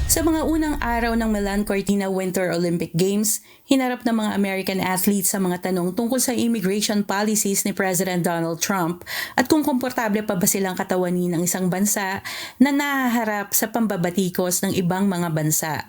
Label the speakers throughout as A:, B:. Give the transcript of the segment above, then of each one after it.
A: Sa mga unang araw ng Milan Cortina Winter Olympic Games, hinarap ng mga American athletes sa mga tanong tungkol sa immigration policies ni President Donald Trump at kung komportable pa ba silang katawanin ng isang bansa na nahaharap sa pambabatikos ng ibang mga bansa.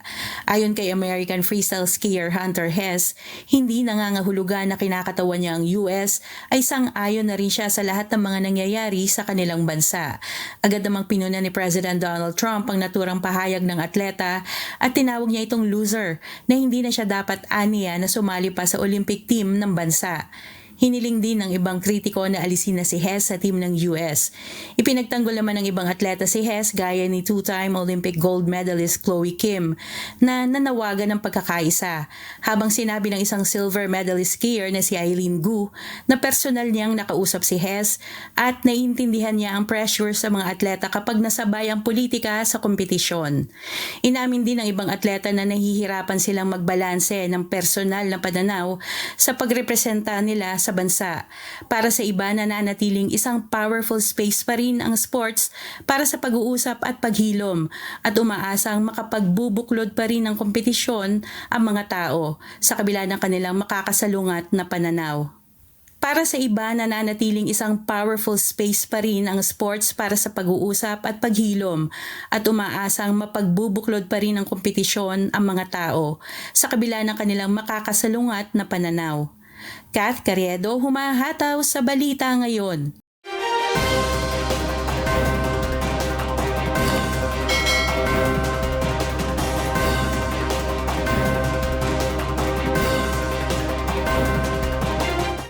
A: Ayon kay American freestyle skier Hunter Hess, hindi nangangahulugan na kinakatawan niya ang US ay sang-ayon na rin siya sa lahat ng mga nangyayari sa kanilang bansa. Agad namang pinuna ni President Donald Trump ang naturang pahayag ng atleta at tinawag niya itong loser na hindi na siya dapat aniya na sumali pa sa Olympic team ng bansa. Hiniling din ng ibang kritiko na alisin na si Hess sa team ng US. Ipinagtanggol naman ng ibang atleta si Hess gaya ni two-time Olympic gold medalist Chloe Kim na nanawagan ng pagkakaisa, habang sinabi ng isang silver medalist skier na si Eileen Gu na personal niyang nakausap si Hess at naiintindihan niya ang pressure sa mga atleta kapag nasabay ang politika sa kompetisyon. Inamin din ng ibang atleta na nahihirapan silang magbalanse ng personal na pananaw sa pagrepresenta nila sa bansa. Para sa iba, nananatiling isang powerful space pa rin ang sports para sa pag-uusap at paghilom at umaasang makapagbubuklod pa rin ng kompetisyon ang mga tao sa kabila ng kanilang makakasalungat na pananaw. Para sa iba, nananatiling isang powerful space pa rin ang sports para sa pag-uusap at paghilom at umaasang mapagbubuklod pa rin ng kompetisyon ang mga tao sa kabila ng kanilang makakasalungat na pananaw. Kath Carriedo, humahataw sa Balita Ngayon.